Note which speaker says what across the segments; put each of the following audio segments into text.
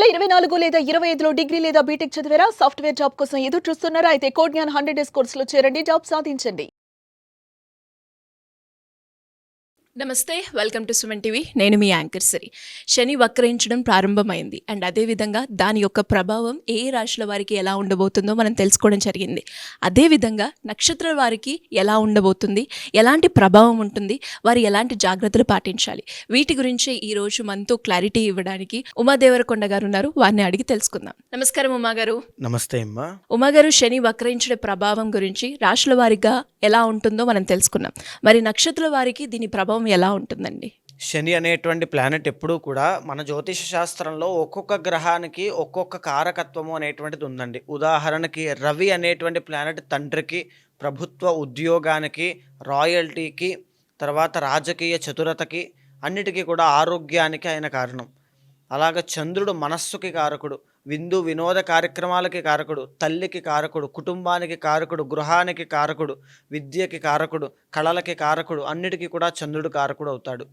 Speaker 1: 2024 లేదా 25లో డిగ్రీ లేదా బీటెక్ చదివారా? సాఫ్ట్‌వేర్ జాబ్ కోసం ఎదురు చూస్తున్నారా? అయితే కోడ్ జ్ఞాన్ 100 డేస్ కోర్సులో చేరండి. జాబ్ సాధించండి. నమస్తే, వెల్కమ్ టు సుమన్ టీవీ. నేను మీ యాంకర్ సిరి. శని వక్రించడం ప్రారంభమైంది అండ్ అదేవిధంగా దాని యొక్క ప్రభావం ఏ రాశుల వారికి ఎలా ఉండబోతుందో మనం తెలుసుకోవడం జరిగింది. అదేవిధంగా నక్షత్రాల వారికి ఎలా ఉండబోతుంది, ఎలాంటి ప్రభావం ఉంటుంది, వారు ఎలాంటి జాగ్రత్తలు పాటించాలి, వీటి గురించి ఈరోజు మనతో క్లారిటీ ఇవ్వడానికి ఉమాదేవరకొండ గారు ఉన్నారు. వారిని అడిగి తెలుసుకుందాం. నమస్కారం ఉమా గారు.
Speaker 2: నమస్తే అమ్మా.
Speaker 1: ఉమా గారు, శని వక్రించే ప్రభావం గురించి రాశుల వారిగా ఎలా ఉంటుందో మనం తెలుసుకున్నాం. మరి నక్షత్రాల వారికి దీని ప్రభావం ఎలా ఉంటుందండి?
Speaker 2: శని అనేటువంటి ప్లానెట్ ఎప్పుడూ కూడా మన జ్యోతిష శాస్త్రంలో ఒక్కొక్క గ్రహానికి ఒక్కొక్క కారకత్వము అనేటువంటిది ఉందండి. ఉదాహరణకి రవి అనేటువంటి ప్లానెట్ తండ్రికి, ప్రభుత్వ ఉద్యోగానికి, రాయల్టీకి, తర్వాత రాజకీయ చతురతకి, అన్నిటికీ కూడా ఆరోగ్యానికి ఆయన కారణం. అలాగ చంద్రుడు మనస్సుకి కారకుడు, విందు వినోద కార్యక్రమాలకి కారకుడు, తల్లికి కారకుడు, కుటుంబానికి కారకుడు, గృహానికి కారకుడు, విద్యకి కారకుడు, కళలకి కారకుడు, అన్నిటికీ కూడా చంద్రుడు కారకుడు అవుతాడు.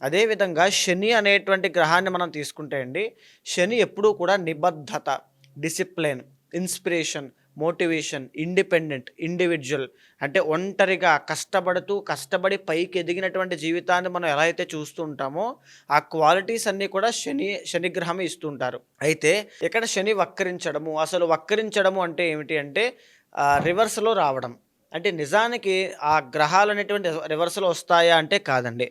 Speaker 2: అదేవిధంగా శని అనేటువంటి గ్రహాన్ని మనం తీసుకుంటే అండి, శని ఎప్పుడూ కూడా నిబద్ధత, discipline, inspiration, motivation, independent, individual, అంటే ఒంటరిగా కష్టపడి పైకి ఎదిగినటువంటి జీవితాన్ని మనం ఎలా అయితే చూస్తూ ఉంటామో ఆ క్వాలిటీస్ అన్నీ కూడా శనిగ్రహం ఇస్తుంటారు. అయితే ఇక్కడ శని వక్రించడము, అసలు వక్రించడము అంటే ఏమిటి అంటే రివర్స్లో రావడం. అంటే నిజానికి ఆ గ్రహాలు అనేటువంటి రివర్స్లో వస్తాయా అంటే కాదండి.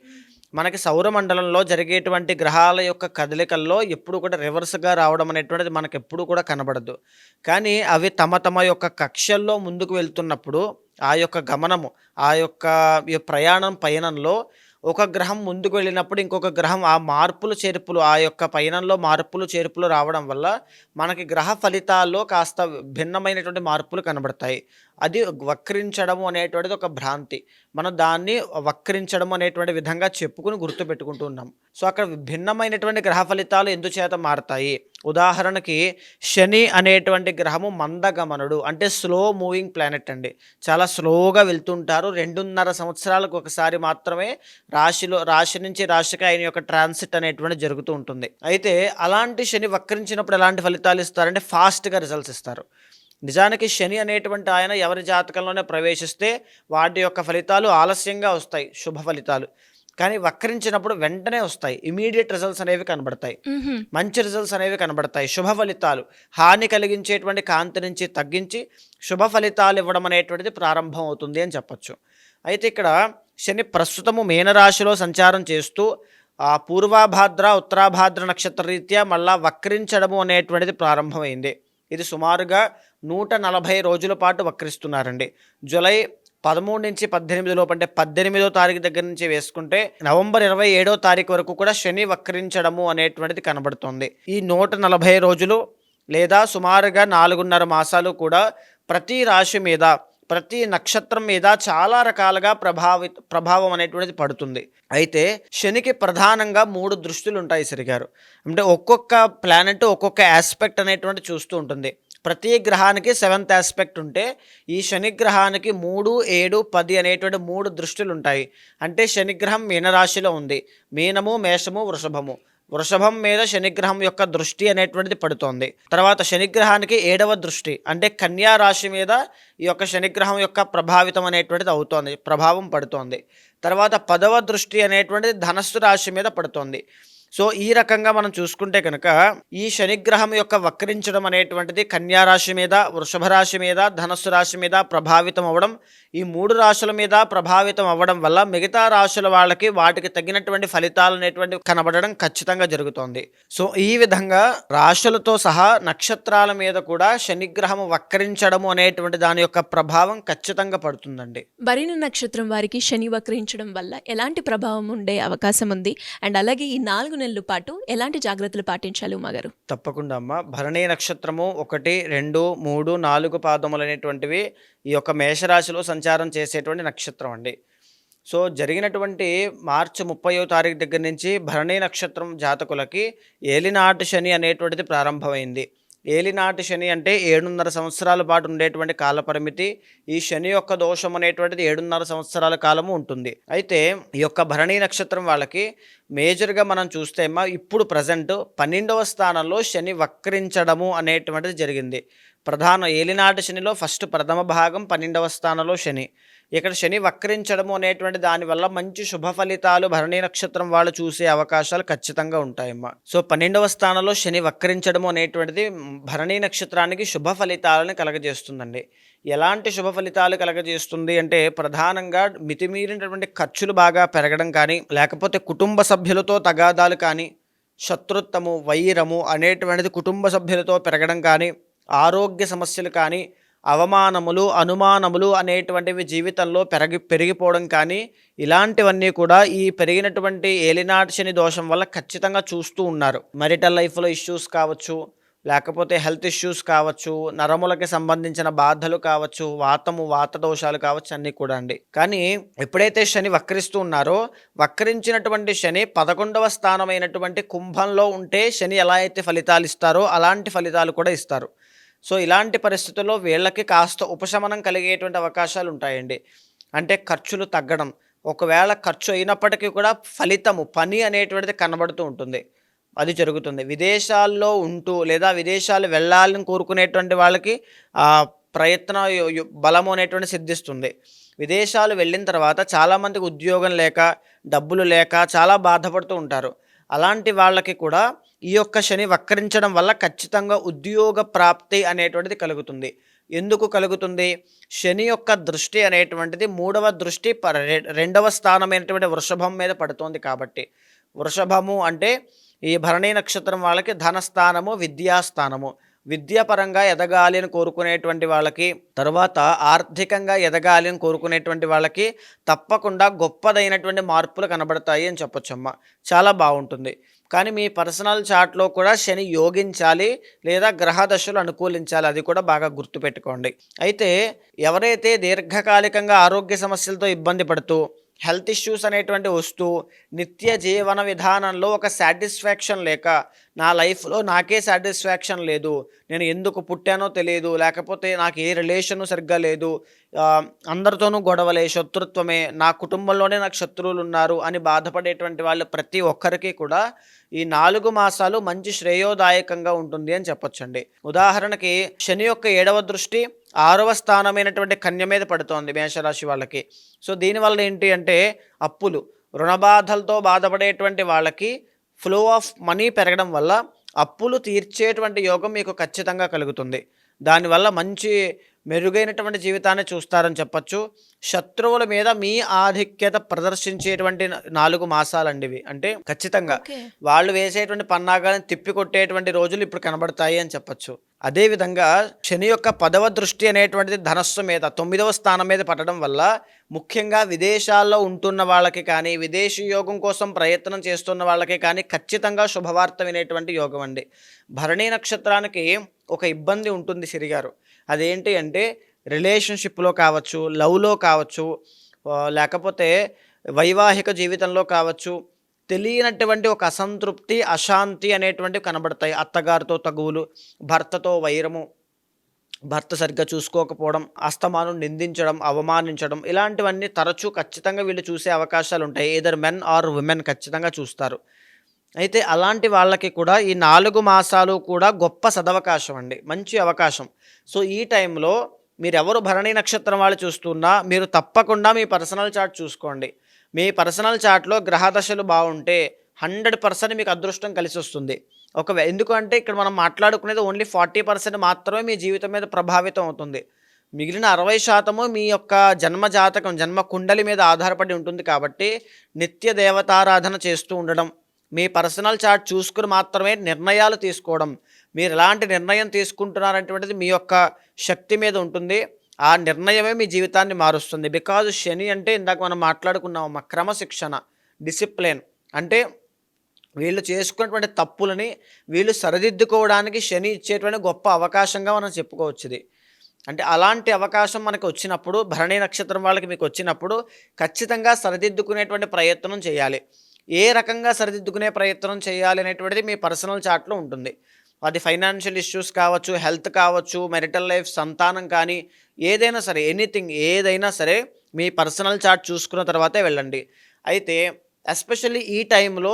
Speaker 2: మనకి సౌరమండలంలో జరిగేటువంటి గ్రహాల యొక్క కదలికల్లో ఎప్పుడు కూడా రివర్స్గా రావడం అనేటువంటిది మనకు ఎప్పుడు కూడా కనబడదు. కానీ అవి తమ తమ యొక్క కక్షల్లో ముందుకు వెళ్తున్నప్పుడు ఆ యొక్క గమనము, ఆ యొక్క పయనంలో ఒక గ్రహం ముందుకు వెళ్ళినప్పుడు ఇంకొక గ్రహం ఆ మార్పులు చేర్పులు, ఆ యొక్క పయనంలో మార్పులు చేర్పులు రావడం వల్ల మనకి గ్రహ ఫలితాల్లో కాస్త భిన్నమైనటువంటి మార్పులు కనబడతాయి. అది వక్రించడము అనేటువంటిది ఒక భ్రాంతి. మనం దాన్ని వక్రించడం అనేటువంటి విధంగా చెప్పుకుని గుర్తుపెట్టుకుంటూ ఉన్నాం. సో అక్కడ భిన్నమైనటువంటి గ్రహ ఫలితాలు ఎందుచేత మారతాయి? ఉదాహరణకి శని అనేటువంటి గ్రహము మందగమనుడు, అంటే స్లో మూవింగ్ ప్లానెట్ అండి. చాలా స్లోగా వెళ్తుంటారు. 2.5 సంవత్సరాలకు ఒకసారి మాత్రమే రాశి నుంచి రాశికి ఆయన యొక్క ట్రాన్సిట్ అనేటువంటి జరుగుతూ ఉంటుంది. అయితే అలాంటి శని వక్రించినప్పుడు ఎలాంటి ఫలితాలు ఇస్తారంటే ఫాస్ట్గా రిజల్ట్స్ ఇస్తారు. నిజానికి శని అనేటువంటి ఆయన ఎవరి జాతకంలోనే ప్రవేశిస్తే వాటి యొక్క ఫలితాలు ఆలస్యంగా వస్తాయి, శుభ ఫలితాలు. కానీ వక్రించినప్పుడు వెంటనే వస్తాయి, ఇమీడియట్ రిజల్ట్స్ అనేవి కనబడతాయి, మంచి రిజల్ట్స్ అనేవి కనబడతాయి. శుభ ఫలితాలు హాని కలిగించేటువంటి కాంతి నుంచి తగ్గించి శుభ ఫలితాలు ఇవ్వడం అనేటువంటిది ప్రారంభం అవుతుంది అని చెప్పచ్చు. అయితే ఇక్కడ శని ప్రస్తుతము మీనరాశిలో సంచారం చేస్తూ ఆ పూర్వాభాద్ర ఉత్తరాభాద్ర నక్షత్ర రీత్యా మళ్ళా వక్రించడము అనేటువంటిది ప్రారంభమైంది. ఇది సుమారుగా 140 రోజుల పాటు వక్రిస్తున్నారండి. జూలై 13 నుంచి 18 లోపు, అంటే 18వ తారీఖు దగ్గర నుంచి వేసుకుంటే నవంబర్ 27వ తారీఖు వరకు కూడా శని వక్రించడము అనేటువంటిది కనబడుతుంది. ఈ 140 రోజులు లేదా సుమారుగా 4.5 మాసాలు కూడా ప్రతి రాశి మీద, ప్రతి నక్షత్రం మీద చాలా రకాలుగా ప్రభావం అనేటువంటిది పడుతుంది. అయితే శనికి ప్రధానంగా 3 దృష్టిలు ఉంటాయి సరిగారు. అంటే ఒక్కొక్క ప్లానెట్ ఒక్కొక్క ఆస్పెక్ట్ అనేటువంటి చూస్తూ ఉంటుంది. ప్రతి గ్రహానికి 7th ఆస్పెక్ట్ ఉంటే ఈ శనిగ్రహానికి 3, 7, 10 అనేటువంటి 3 దృష్టిలు ఉంటాయి. అంటే శనిగ్రహం మీనరాశిలో ఉంది. మీనము, మేషము, వృషభం మీద శనిగ్రహం యొక్క దృష్టి అనేటువంటిది పడుతోంది. తర్వాత శనిగ్రహానికి 7వ దృష్టి, అంటే కన్యా రాశి మీద ఈ యొక్క శనిగ్రహం యొక్క ప్రభావం పడుతోంది. తర్వాత 10వ దృష్టి అనేటువంటిది ధనస్సు రాశి మీద పడుతోంది. సో ఈ రకంగా మనం చూసుకుంటే కనుక ఈ శనిగ్రహం యొక్క వక్రించడం అనేటువంటిది కన్యా రాశి మీద, వృషభ రాశి మీద, ధనస్సు రాశి మీద ప్రభావితం అవ్వడం, ఈ 3 రాశుల మీద ప్రభావితం అవ్వడం వల్ల మిగతా రాశుల వాళ్ళకి వాటికి తగినటువంటి ఫలితాలు అనేటువంటివి కనబడడం ఖచ్చితంగా జరుగుతోంది. సో ఈ విధంగా రాశులతో సహా నక్షత్రాల మీద కూడా శనిగ్రహం వక్రించడము అనేటువంటి దాని యొక్క ప్రభావం ఖచ్చితంగా పడుతుందండి.
Speaker 1: భరణి నక్షత్రం వారికి శని వక్రించడం వల్ల ఎలాంటి ప్రభావం ఉండే అవకాశం ఉంది అండ్ అలాగే ఈ 4 నెలల పాటు ఎలాంటి జాగ్రత్తలు పాటించాలి ఉమాగారు?
Speaker 2: తప్పకుండా అమ్మ. భరణి నక్షత్రము 1, 2, 3, 4 పాదములు అనేటువంటివి ఈ యొక్క మేషరాశిలో సంచారం చేసేటువంటి నక్షత్రం అండి. సో జరిగినటువంటి మార్చి 30వ తారీఖు దగ్గర నుంచి భరణి నక్షత్రం జాతకులకి ఏలినాటి శని అనేటువంటిది ప్రారంభమైంది. ఏలినాటి శని అంటే 7.5 సంవత్సరాల పాటు ఉండేటువంటి కాలపరిమితి. ఈ శని యొక్క దోషం అనేటువంటిది 7.5 సంవత్సరాల కాలము ఉంటుంది. అయితే ఈ యొక్క భరణీ నక్షత్రం వాళ్ళకి మేజర్‌గా మనం చూస్తే ఇప్పుడు ప్రెజెంట్ 12వ స్థానంలో శని వక్రించడము అనేటువంటిది జరిగింది. ప్రధాన ఏలినాటి శనిలో ఫస్ట్ ప్రథమ భాగం 12వ స్థానంలో శని. ఇక్కడ శని వక్రించడము అనేటువంటి దానివల్ల మంచి శుభ ఫలితాలు భరణీ నక్షత్రం వాళ్ళు చూసే అవకాశాలు ఖచ్చితంగా ఉంటాయమ్మా. సో 12వ స్థానంలో శని వక్రించడము అనేటువంటిది భరణీ నక్షత్రానికి శుభ ఫలితాలను కలగజేస్తుందండి. ఎలాంటి శుభ ఫలితాలు కలగజేస్తుంది అంటే ప్రధానంగా మితిమీరినటువంటి ఖర్చులు బాగా పెరగడం కానీ, లేకపోతే కుటుంబ సభ్యులతో తగాదాలు కానీ, శత్రుత్వము, వైరము అనేటువంటిది కుటుంబ సభ్యులతో పెరగడం కానీ, ఆరోగ్య సమస్యలు కానీ, అవమానములు, అనుమానములు అనేటువంటివి జీవితంలో పెరిగిపోవడం కానీ, ఇలాంటివన్నీ కూడా ఈ పెరిగినటువంటి ఏలినాటి శని దోషం వల్ల ఖచ్చితంగా చూస్తూ ఉన్నారు. marital లైఫ్‌లో ఇష్యూస్ కావచ్చు, లేకపోతే హెల్త్ ఇష్యూస్ కావచ్చు, నరములకి సంబంధించిన బాధలు కావచ్చు, వాత దోషాలు కావచ్చు, అన్నీ కూడా అండి. కానీ ఎప్పుడైతే శని వక్రిస్తూ ఉన్నారో, వక్రించినటువంటి శని 11వ స్థానమైనటువంటి కుంభంలో ఉంటే శని ఎలా అయితే ఫలితాలు ఇస్తారో అలాంటి ఫలితాలు కూడా ఇస్తారు. సో ఇలాంటి పరిస్థితుల్లో వీళ్ళకి కాస్త ఉపశమనం కలిగేటువంటి అవకాశాలు ఉంటాయండి. అంటే ఖర్చులు తగ్గడం, ఒకవేళ ఖర్చు అయినప్పటికీ కూడా ఫలితము, పని అనేటువంటిది కనబడుతూ ఉంటుంది. అది జరుగుతుంది. విదేశాల్లో ఉంటూ లేదా విదేశాలు వెళ్ళాలని కోరుకునేటువంటి వాళ్ళకి ప్రయత్న బలము అనేటువంటి సిద్ధిస్తుంది. విదేశాలు వెళ్ళిన తర్వాత చాలామందికి ఉద్యోగం లేక, డబ్బులు లేక చాలా బాధపడుతూ ఉంటారు. అలాంటి వాళ్ళకి కూడా ఈ యొక్క శని వక్రించడం వల్ల ఖచ్చితంగా ఉద్యోగ ప్రాప్తి అనేటువంటిది కలుగుతుంది. ఎందుకు కలుగుతుంది? శని యొక్క దృష్టి అనేటువంటిది 3వ దృష్టి 2వ స్థానమైనటువంటి వృషభం మీద పడుతోంది కాబట్టి. వృషభము అంటే ఈ భరణీ నక్షత్రం వాళ్ళకి ధనస్థానము, విద్యాస్థానము. విద్యాపరంగా ఎదగాలి అని కోరుకునేటువంటి వాళ్ళకి, తర్వాత ఆర్థికంగా ఎదగాలి అని కోరుకునేటువంటి వాళ్ళకి తప్పకుండా గొప్పదైనటువంటి మార్పులు కనబడతాయి అని చెప్పొచ్చమ్మా. చాలా బాగుంటుంది. కానీ మీ పర్సనల్ చార్ట్లో కూడా శని యోగించాలి లేదా గ్రహ దశలు అనుకూలించాలి. అది కూడా బాగా గుర్తుపెట్టుకోండి. అయితే ఎవరైతే దీర్ఘకాలికంగా ఆరోగ్య సమస్యలతో ఇబ్బంది పడుతూ, హెల్త్ ఇష్యూస్ అనేటువంటి వస్తూ, నిత్య జీవన విధానంలో ఒక సాటిస్ఫాక్షన్ లేక, నా లైఫ్లో నాకే సాటిస్ఫాక్షన్ లేదు, నేను ఎందుకు పుట్టానో తెలియదు, లేకపోతే నాకు ఏ రిలేషను సరిగ్గా లేదు, అందరితోనూ గొడవలే, శత్రుత్వమే, నా కుటుంబంలోనే నాకు శత్రువులు ఉన్నారు అని బాధపడేటువంటి వాళ్ళు ప్రతి ఒక్కరికి కూడా ఈ 4 మాసాలు మంచి శ్రేయోదాయకంగా ఉంటుంది అని చెప్పొచ్చండి. ఉదాహరణకి శని యొక్క 7వ దృష్టి 6వ స్థానమైనటువంటి కన్య మీద పడుతోంది మేషరాశి వాళ్ళకి. సో దీనివల్ల ఏంటి అంటే అప్పులు, రుణబాధలతో బాధపడేటువంటి వాళ్ళకి ఫ్లో ఆఫ్ మనీ పెరగడం వల్ల అప్పులు తీర్చేటువంటి యోగం మీకు ఖచ్చితంగా కలుగుతుంది. దానివల్ల మంచి మెరుగైనటువంటి జీవితాన్ని చూస్తారని చెప్పచ్చు. శత్రువుల మీద మీ ఆధిక్యత ప్రదర్శించేటువంటి 4 మాసాలండి ఇవి. అంటే ఖచ్చితంగా వాళ్ళు వేసేటువంటి పన్నాగాలను తిప్పికొట్టేటువంటి రోజులు ఇప్పుడు కనబడతాయి అని చెప్పచ్చు. అదేవిధంగా శని యొక్క 10వ దృష్టి అనేటువంటిది ధనస్సు మీద 9వ స్థానం మీద పడడం వల్ల ముఖ్యంగా విదేశాల్లో ఉంటున్న వాళ్ళకి కానీ, విదేశీ యోగం కోసం ప్రయత్నం చేస్తున్న వాళ్ళకి కానీ ఖచ్చితంగా శుభవార్త వినేటువంటి యోగం అండి. భరణీ నక్షత్రానికి ఒక ఇబ్బంది ఉంటుంది సిరిగారు. అదేంటి అంటే రిలేషన్షిప్లో కావచ్చు, లవ్లో కావచ్చు, లేకపోతే వైవాహిక జీవితంలో కావచ్చు, తెలియనటువంటి ఒక అసంతృప్తి, అశాంతి అనేటువంటివి కనబడతాయి. అత్తగారితో తగువులు, భర్తతో వైరము, భర్త సరిగ్గా చూసుకోకపోవడం, అస్తమానం నిందించడం, అవమానించడం, ఇలాంటివన్నీ తరచూ ఖచ్చితంగా వీళ్ళు చూసే అవకాశాలు ఉంటాయి. ఎయిదర్ మెన్ ఆర్ విమెన్ ఖచ్చితంగా చూస్తారు. అయితే అలాంటి వాళ్ళకి కూడా ఈ 4 మాసాలు కూడా గొప్ప సదవకాశం అండి, మంచి అవకాశం. సో ఈ టైంలో మీరెవరు భరణీ నక్షత్రం వాళ్ళు చూస్తున్నా మీరు తప్పకుండా మీ పర్సనల్ చార్ట్ చూసుకోండి. మీ పర్సనల్ చార్ట్లో గ్రహదశలు బాగుంటే 100% మీకు అదృష్టం కలిసి వస్తుంది. ఎందుకంటే ఇక్కడ మనం మాట్లాడుకునేది ఓన్లీ 40% మాత్రమే మీ జీవితం మీద ప్రభావితం అవుతుంది. మిగిలిన 60% మీ యొక్క జన్మ జాతకం, జన్మ కుండలి మీద ఆధారపడి ఉంటుంది. కాబట్టి నిత్య దేవతారాధన చేస్తూ ఉండడం, మీ పర్సనల్ చార్ట్ చూసుకుని మాత్రమే నిర్ణయాలు తీసుకోవడం, మీరు ఎలాంటి నిర్ణయం తీసుకుంటున్నారనేటువంటిది మీ యొక్క శక్తి మీద ఉంటుంది. ఆ నిర్ణయమే మీ జీవితాన్ని మారుస్తుంది. బికాజ్ శని అంటే ఇందాక మనం మాట్లాడుకున్నామమ్మా, క్రమశిక్షణ, డిసిప్లిన్. అంటే వీళ్ళు చేసుకున్నటువంటి తప్పులని వీళ్ళు సరిదిద్దుకోవడానికి శని ఇచ్చేటువంటి గొప్ప అవకాశంగా మనం చెప్పుకోవచ్చు ఇది. అంటే అలాంటి అవకాశం మనకు వచ్చినప్పుడు, భరణీ నక్షత్రం వాళ్ళకి మీకు వచ్చినప్పుడు ఖచ్చితంగా సరిదిద్దుకునేటువంటి ప్రయత్నం చేయాలి. ఏ రకంగా సరిదిద్దుకునే ప్రయత్నం చేయాలి అనేటువంటిది మీ పర్సనల్ చార్ట్లో ఉంటుంది. అది ఫైనాన్షియల్ ఇష్యూస్ కావచ్చు, హెల్త్ కావచ్చు, మెరిటల్ లైఫ్, సంతానం కానీ ఏదైనా సరే, ఎనీథింగ్ ఏదైనా సరే మీ పర్సనల్ చార్ట్ చూసుకున్న తర్వాతే వెళ్ళండి. అయితే ఎస్పెషల్లీ ఈ టైంలో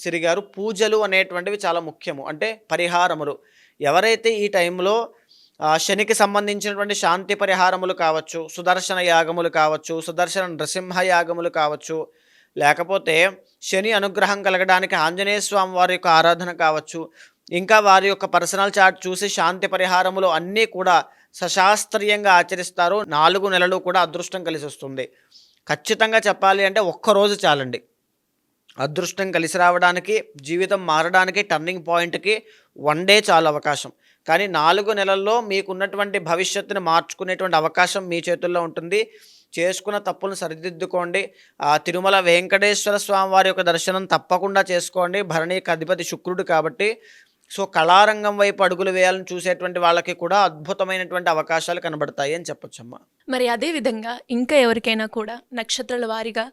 Speaker 2: సిరిగారు పూజలు అనేటువంటివి చాలా ముఖ్యము. అంటే పరిహారములు. ఎవరైతే ఈ టైంలో శనికి సంబంధించినటువంటి శాంతి పరిహారములు కావచ్చు, సుదర్శన యాగములు కావచ్చు, సుదర్శన నృసింహ యాగములు కావచ్చు, లేకపోతే శని అనుగ్రహం కలగడానికి ఆంజనేయ స్వామి వారి యొక్క ఆరాధన కావచ్చు, ఇంకా వారి యొక్క పర్సనల్ చార్ట్ చూసి శాంతి పరిహారములు అన్నీ కూడా సశాస్త్రీయంగా ఆచరిస్తారు. 4 నెలలు కూడా అదృష్టం కలిసి వస్తుంది. ఖచ్చితంగా చెప్పాలి అంటే ఒక్కరోజు చాలండి అదృష్టం కలిసి రావడానికి, జీవితం మారడానికి, టర్నింగ్ పాయింట్కి 1 డే చాలు అవకాశం. కానీ 4 నెలల్లో మీకున్నటువంటి భవిష్యత్తుని మార్చుకునేటువంటి అవకాశం మీ చేతుల్లో ఉంటుంది. చేసుకున్న తప్పులను సరిదిద్దుకోండి. తిరుమల వెంకటేశ్వర స్వామి వారి యొక్క దర్శనం తప్పకుండా చేసుకోండి. భరణికి అధిపతి శుక్రుడు కాబట్టి. సో కళారంగం వైపు అడుగులు వేయాలని చూసేటువంటి వాళ్ళకి కూడా అద్భుతమైనటువంటి అవకాశాలు కనబడతాయి అని చెప్పొచ్చమ్మా.
Speaker 1: మరి అదే విధంగా ఇంకా ఎవరికైనా కూడా నక్షత్రాల వారీగా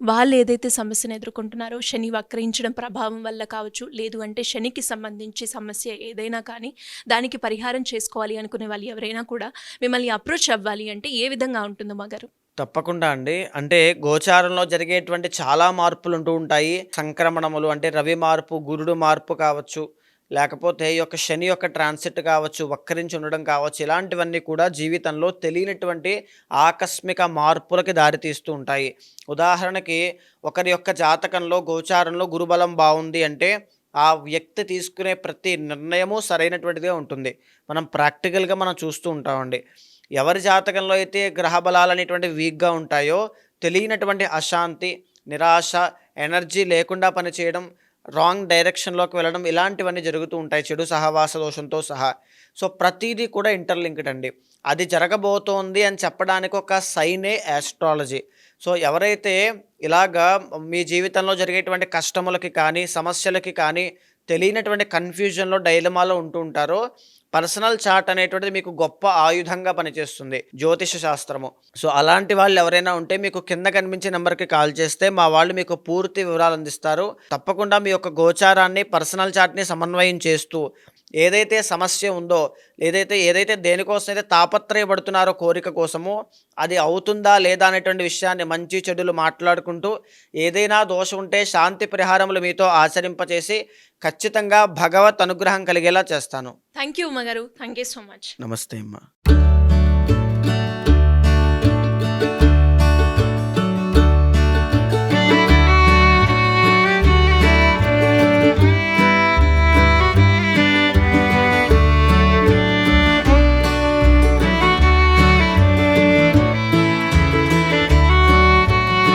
Speaker 1: వాళ్ళు ఏదైతే సమస్యను ఎదుర్కొంటున్నారో, శని వక్రించడం ప్రభావం వల్ల కావచ్చు, లేదు అంటే శనికి సంబంధించి సమస్య ఏదైనా కానీ దానికి పరిహారం చేసుకోవాలి అనుకునే వాళ్ళు ఎవరైనా కూడా మిమ్మల్ని అప్రోచ్ అవ్వాలి అంటే ఏ విధంగా ఉంటుందో మాగారు?
Speaker 2: తప్పకుండా అండి. అంటే గోచారంలో జరిగేటువంటి చాలా మార్పులు ఉంటూ ఉంటాయి. సంక్రమణములు అంటే రవి మార్పు, గురుడు మార్పు కావచ్చు, లేకపోతే ఈ యొక్క శని యొక్క ట్రాన్సిట్ కావచ్చు, వక్రించి ఉండడం కావచ్చు, ఇలాంటివన్నీ కూడా జీవితంలో తెలియనటువంటి ఆకస్మిక మార్పులకి దారితీస్తూ ఉంటాయి. ఉదాహరణకి ఒకరి యొక్క జాతకంలో గోచారంలో గురుబలం బాగుంది అంటే ఆ వ్యక్తి తీసుకునే ప్రతి నిర్ణయము సరైనటువంటిదే ఉంటుంది. మనం ప్రాక్టికల్గా మనం చూస్తూ ఉంటామండి. ఎవరి జాతకంలో అయితే గ్రహ బలాలు అనేటువంటివి వీక్గా ఉంటాయో తెలియనటువంటి అశాంతి, నిరాశ, ఎనర్జీ లేకుండా పనిచేయడం, రాంగ్ డైరెక్షన్లోకి వెళ్ళడం, ఇలాంటివన్నీ జరుగుతూ ఉంటాయి చెడు సహవాస దోషంతో సహా. సో ప్రతిదీ కూడా ఇంటర్లింక్డ్ అండి. అది జరగబోతోంది అని చెప్పడానికి ఒక సైనే యాస్ట్రాలజీ. సో ఎవరైతే ఇలాగా మీ జీవితంలో జరిగేటువంటి కష్టములకి కానీ, సమస్యలకి కానీ తెలియనటువంటి కన్ఫ్యూజన్లో, డైలమాలో ఉంటూ ఉంటారో పర్సనల్ చార్ట్ అనేటువంటిది మీకు గొప్ప ఆయుధంగా పనిచేస్తుంది, జ్యోతిష శాస్త్రము. సో అలాంటి వాళ్ళు ఎవరైనా ఉంటే మీకు కింద కనిపించే నెంబర్కి కాల్ చేస్తే మా వాళ్ళు మీకు పూర్తి వివరాలు అందిస్తారు. తప్పకుండా మీ యొక్క గోచారాన్ని, పర్సనల్ చార్ట్ని సమన్వయం చేస్తూ ఏదైతే సమస్య ఉందో, ఏదైతే దేనికోసం అయితే తాపత్రయపడుతున్నారో కోరిక కోసము, అది అవుతుందా లేదా అనేటువంటి విషయాన్ని మంచి చెడులు మాట్లాడుకుంటూ, ఏదైనా దోషం ఉంటే శాంతి పరిహారములు మీతో ఆచరింపచేసి ఖచ్చితంగా భగవత్ అనుగ్రహం కలిగేలా చేస్తాను.
Speaker 1: థ్యాంక్ యూ మాగారు. Thank you so much.
Speaker 2: నమస్తే అమ్మా.